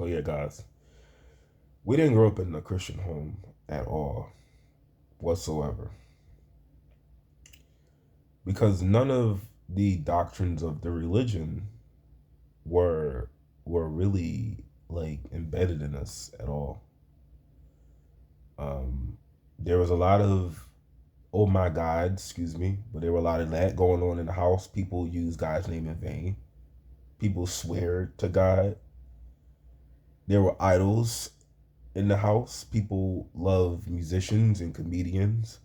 So yeah, guys, we didn't grow up in a Christian home at all, whatsoever, because none of the doctrines of the religion were were really like embedded in us at all. Um, there was a lot of oh my God, excuse me, but there were a lot of that going on in the house. People use God's name in vain. People swear to God. There were idols in the house. People love musicians and comedians.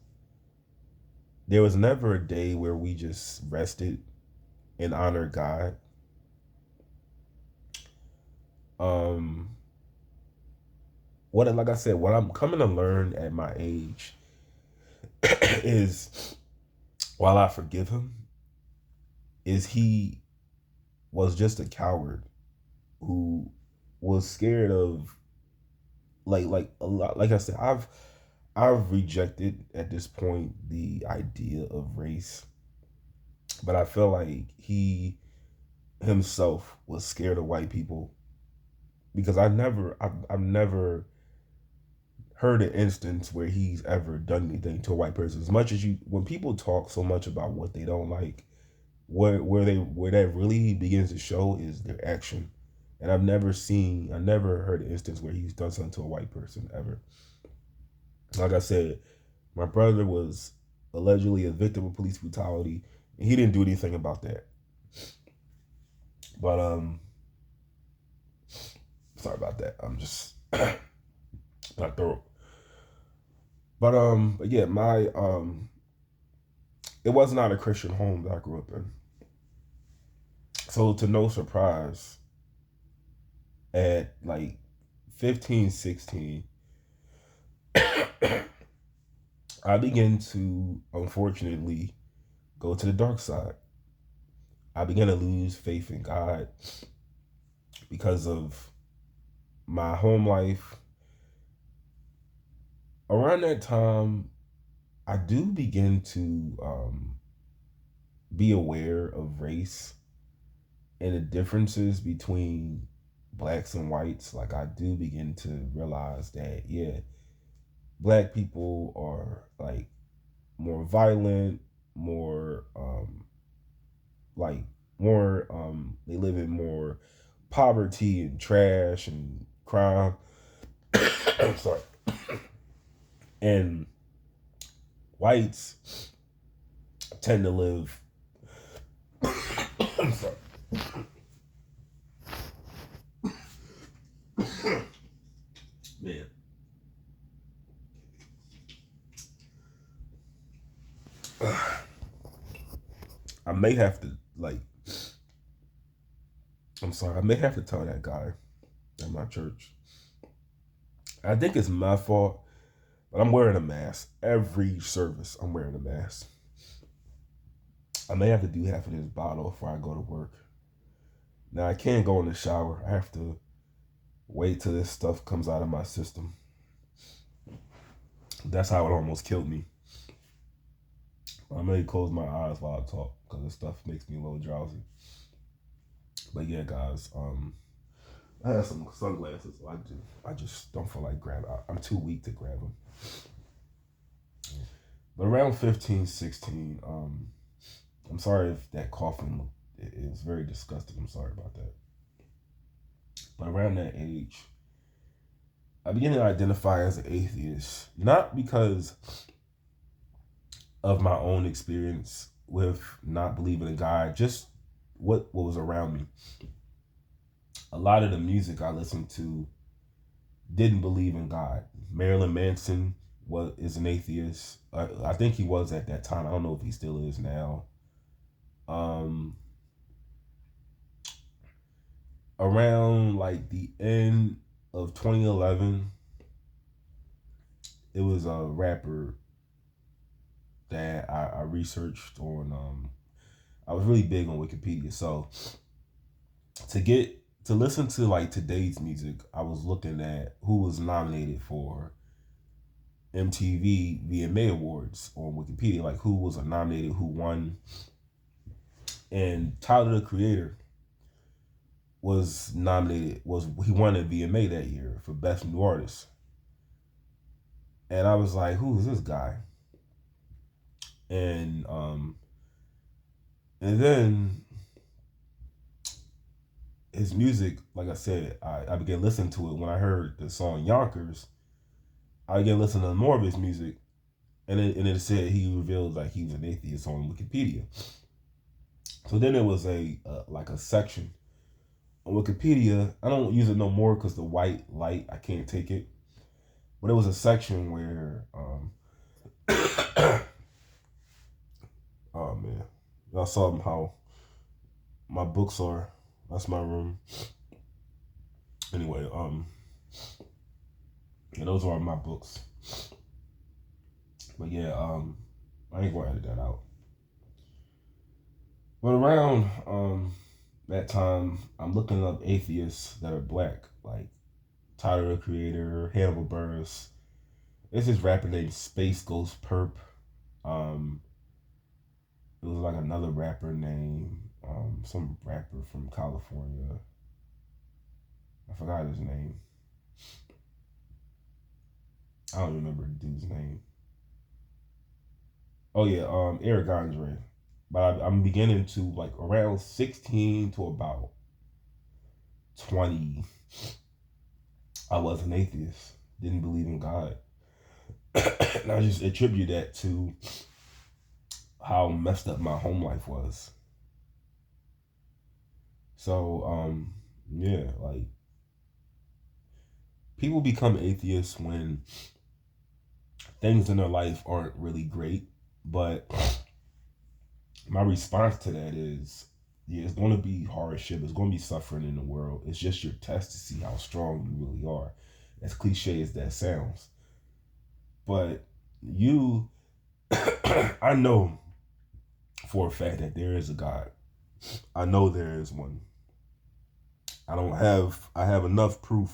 There was never a day where we just rested and honored God. Um, what like I said, what I'm coming to learn at my age is while I forgive him, is he was just a coward who was scared of like a lot like I said, I've rejected at this point the idea of race, but I feel like he himself was scared of white people because I've never heard an instance where he's ever done anything to a white person. As much as you when people talk so much about what they don't like, where that really begins to show is their action. And I never heard an instance where he's done something to a white person ever. Like I said, my brother was allegedly a victim of police brutality, and he didn't do anything about that. But sorry about that. I'm just my throat. But yeah, my it was not a Christian home that I grew up in. So to no surprise, at like 15, 16, I began to unfortunately go to the dark side. I began to lose faith in God because of my home life. Around that time, I do begin to be aware of race and the differences between blacks and whites. Like I do begin to realize that yeah, black people are like more violent, more like more they live in more poverty and trash and crime. I'm sorry. And whites tend to live I'm sorry. Man. I may have to like I'm sorry, I may have to tell that guy at my church. I think it's my fault, but I'm wearing a mask. Every service I'm wearing a mask. I may have to do half of this bottle before I go to work. Now I can't go in the shower. I have to wait till this stuff comes out of my system. That's how it almost killed me. I may close my eyes while I talk because this stuff makes me a little drowsy. But yeah, guys, I have some sunglasses. So I just don't feel like grabbing. I'm too weak to grab them. But around 15, 16, I'm sorry if that coughing it was very disgusting. I'm sorry about that. But around that age, I began to identify as an atheist, not because of my own experience with not believing in God, just what was around me. A lot of the music I listened to didn't believe in God. Marilyn Manson is an atheist. I think he was at that time. I don't know if he still is now. Um, Around like the end of 2011, it was a rapper that I researched on. I was really big on Wikipedia, so to get to listen to like today's music, I was looking at who was nominated for MTV VMA Awards on Wikipedia, like who was nominated, who won, and Tyler the Creator was nominated, was he won a VMA that year for Best New Artist. And I was like, who is this guy? And then his music, like I said, I began listening to it when I heard the song Yonkers. I began listening to more of his music, and it said he revealed like he was an atheist on Wikipedia. So then there was a like a section on Wikipedia. I don't use it no more because the white light, I can't take it. But it was a section where, oh man, y'all saw how my books are. That's my room. Anyway, yeah, those are my books. But yeah, I ain't gonna edit that out. But around that time, I'm looking up atheists that are black, like Tyler the Creator, Hannibal Buress. There's this rapper named Space Ghost Perp. It was like another rapper named some rapper from California. I forgot his name. I don't remember the dude's name. Oh yeah, Eric Andre. But I'm beginning to like around 16 to about 20. I was an atheist. Didn't believe in God. And I just attribute that to how messed up my home life was. So, yeah, like people become atheists when things in their life aren't really great. But my response to that is, yeah, it's going to be hardship. It's going to be suffering in the world. It's just your test to see how strong you really are. As cliche as that sounds. But you, I know for a fact that there is a God. I know there is one. I have enough proof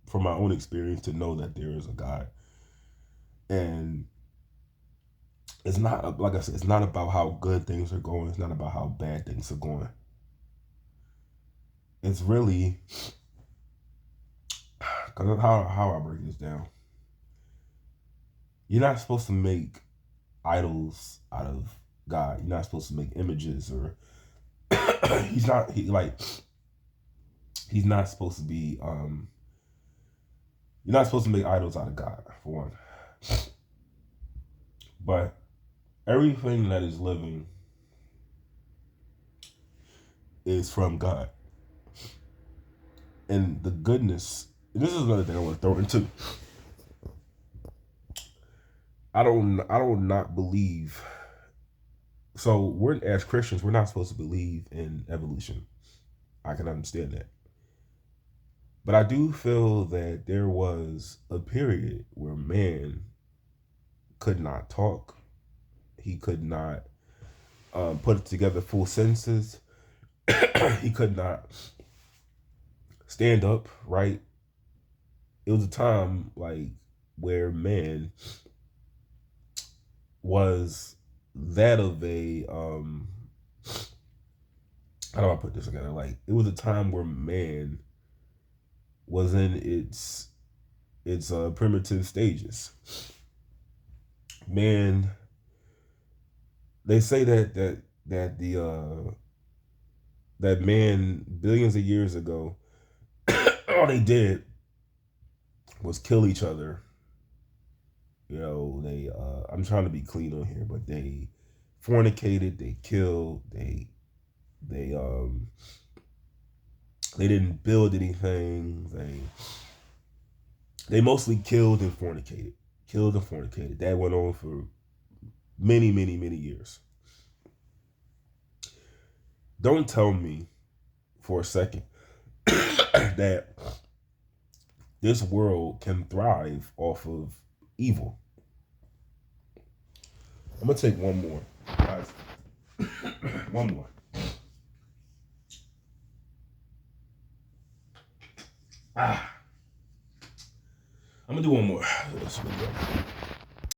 from my own experience to know that there is a God. And it's not, like I said, it's not about how good things are going. It's not about how bad things are going. It's really, because how I break this down. You're not supposed to make idols out of God. You're not supposed to make images or he's not supposed to be you're not supposed to make idols out of God, for one. But everything that is living is from God. And the goodness, and this is another thing I want to throw into. I don't not believe. So we're, as Christians, we're not supposed to believe in evolution. I can understand that. But I do feel that there was a period where man could not talk. He could not put together full sentences. He could not stand up, right? It was a time like where man was that of a how do I put this together? Like it was a time where man was in its primitive stages. Man, they say that the that man billions of years ago, all they did was kill each other. You know, they I'm trying to be clean on here, but they fornicated, they killed, they didn't build anything. They mostly killed and fornicated. Killed and fornicated. That went on for many, many, many years. Don't tell me for a second that this world can thrive off of evil. I'm gonna take one more, guys. One more. I'm gonna do one more.